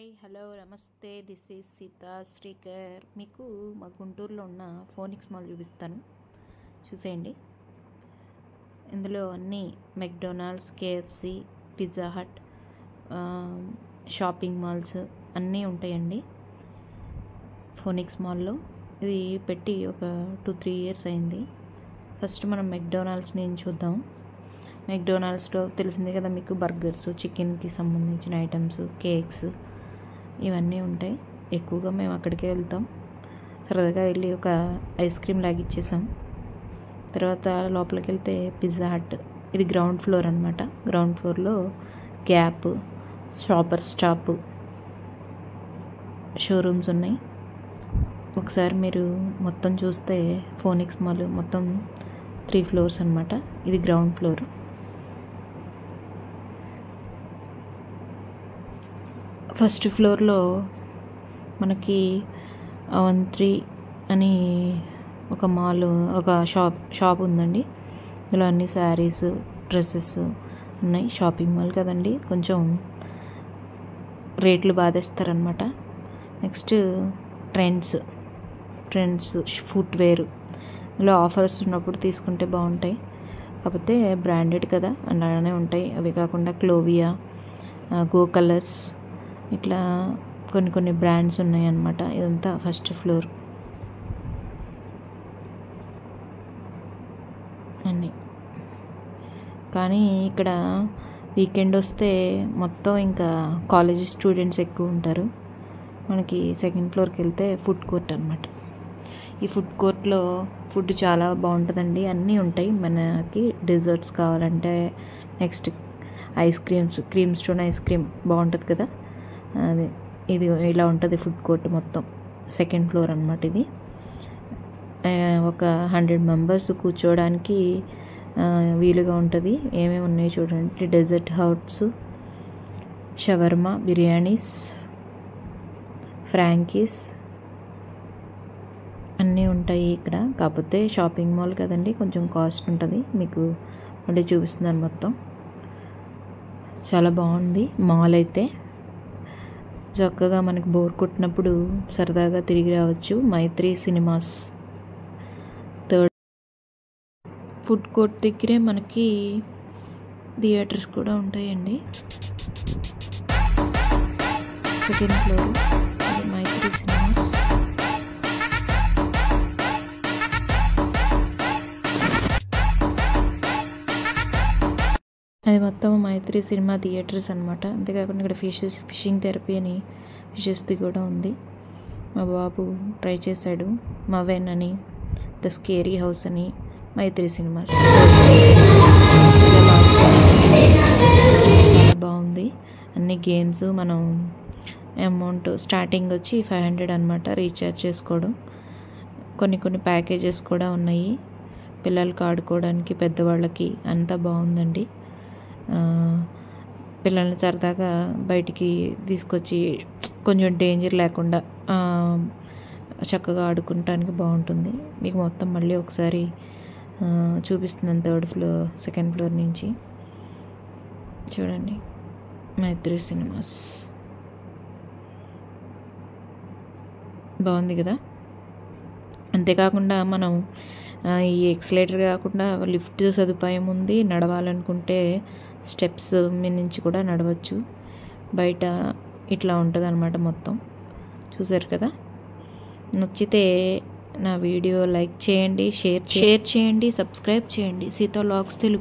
Hi hello నమస్తే this is Sita Srikar. మీకు మా గుంటూరులో ఉన్న ఫోనిక్స్ మాల్ చూపిస్తాను, చూసేయండి. ఇందులో అన్నీ McDonald's, KFC, pizza hut, shopping malls అన్నీ ఉంటాయండి ఫోనిక్స్ మాల్లో. ఇది పెట్టి ఒక 2-3 ఇయర్స్ అయింది. ఫస్ట్ మనం మెక్డొనాల్డ్స్ నుంచి చూద్దాం. మెక్డొనాల్డ్స్లో తెలిసిందే కదా మీకు, బర్గర్స్, చికెన్కి సంబంధించిన ఐటమ్స్, కేక్స్ ఇవన్నీ ఉంటాయి. ఎక్కువగా మేము అక్కడికే వెళ్తాం. సరదాగా వెళ్ళి ఒక ఐస్ క్రీమ్ లాగిచ్చేసాం. తర్వాత లోపలికి వెళ్తే పిజ్జా హట్, ఇది గ్రౌండ్ ఫ్లోర్ అనమాట. గ్రౌండ్ ఫ్లోర్లో గ్యాప్, షాపర్ స్టాప్ షోరూమ్స్ ఉన్నాయి. ఒకసారి మీరు మొత్తం చూస్తే ఫోనిక్స్ మాల్ మొత్తం 3 ఫ్లోర్స్ అనమాట. ఇది గ్రౌండ్ ఫ్లోర్. ఫస్ట్ ఫ్లోర్లో మనకి అవంత్రి అని ఒక మాల్, ఒక షాప్ ఉందండి. ఇందులో అన్ని శారీస్, డ్రెస్సెస్ ఉన్నాయి. షాపింగ్ మాల్ కదండి, కొంచెం రేట్లు బాధేస్తారనమాట. Next Trends footwear. ఇందులో ఆఫర్స్ ఉన్నప్పుడు తీసుకుంటే బాగుంటాయి, కాకపోతే బ్రాండెడ్ కదా, అలానే ఉంటాయి. అవి కాకుండా క్లోవియా, గో కలర్స్, ఇట్లా కొన్ని బ్రాండ్స్ ఉన్నాయి అన్నమాట. ఇదంతా ఫస్ట్ ఫ్లోర్ అన్నీ. కానీ ఇక్కడ వీకెండ్ వస్తే మొత్తం ఇంకా కాలేజ్ స్టూడెంట్స్ ఎక్కువ ఉంటారు. మనకి సెకండ్ ఫ్లోర్కి వెళ్తే ఫుడ్ కోర్ట్ అనమాట. ఈ ఫుడ్ కోర్ట్లో ఫుడ్ చాలా బాగుంటుందండి. అన్నీ ఉంటాయి. మనకి డెజర్ట్స్ కావాలంటే, next ice creams, cream stone ice cream బాగుంటుంది కదా, అది ఇది ఇలా ఉంటుంది ఫుడ్ కోర్ట్ మొత్తం. సెకండ్ ఫ్లోర్ అనమాట ఇది. ఒక 100 మెంబర్స్ కూర్చోవడానికి వీలుగా ఉంటుంది. ఏమేమి ఉన్నాయి చూడండి. డెజర్ట్ హౌట్స్, షవర్మా, బిర్యానీస్, ఫ్రాంకీస్ అన్నీ ఉంటాయి ఇక్కడ. కాకపోతే షాపింగ్ మాల్ కదండి, కొంచెం కాస్ట్ ఉంటుంది. మీకు మళ్ళీ చూపిస్తున్నాను మొత్తం. చాలా బాగుంది మాల్ అయితే. చక్కగా మనకి బోర్ కొట్టినప్పుడు సరదాగా తిరిగి రావచ్చు. మైత్రి సినిమాస్ థర్డ్ ఫుడ్ కోర్ట్ దగ్గరే మనకి థియేటర్స్ కూడా ఉంటాయండి. సెకండ్ ఫ్లోర్ మైత్రి సినిమాస్. అది మొత్తం మైత్రి సినిమా థియేటర్స్ అనమాట. అంతేకాకుండా ఇక్కడ ఫిషింగ్ థెరపీ అని ఫిషెస్ది కూడా ఉంది. మా బాబు ట్రై చేశాడు. మవెన్ అని, ద స్కేరీ హౌస్ అని, మైత్రి సినిమాస్. బాగుంది. అన్ని గేమ్స్. మనం అమౌంట్ స్టార్టింగ్ వచ్చి 500 అనమాట రీఛార్జ్ చేసుకోవడం. కొన్ని ప్యాకేజెస్ కూడా ఉన్నాయి పిల్లలకి ఆడుకోవడానికి, పెద్దవాళ్ళకి. అంతా బాగుందండి. పిల్లల్ని సరదాగా బయటికి తీసుకొచ్చి కొంచెం డేంజర్ లేకుండా చక్కగా ఆడుకుంటానికి బాగుంటుంది. మీకు మొత్తం మళ్ళీ ఒకసారి చూపిస్తున్నాను. సెకండ్ ఫ్లోర్ నుంచి చూడండి. మైత్రి సినిమాస్ బాగుంది కదా. అంతేకాకుండా మనం ఈ ఎక్సలేటర్ కాకుండా లిఫ్ట్ సదుపాయం ఉంది. నడవాలనుకుంటే స్టెప్స్ మీద నుంచి కూడా నడవచ్చు. బయట ఇట్లా ఉంటుంది అనమాట మొత్తం. చూసారు కదా. నచ్చితే నా వీడియో లైక్ చేయండి, షేర్ చేయండి, సబ్స్క్రైబ్ చేయండి. సీతా వ్లాగ్స్ తెలుగు.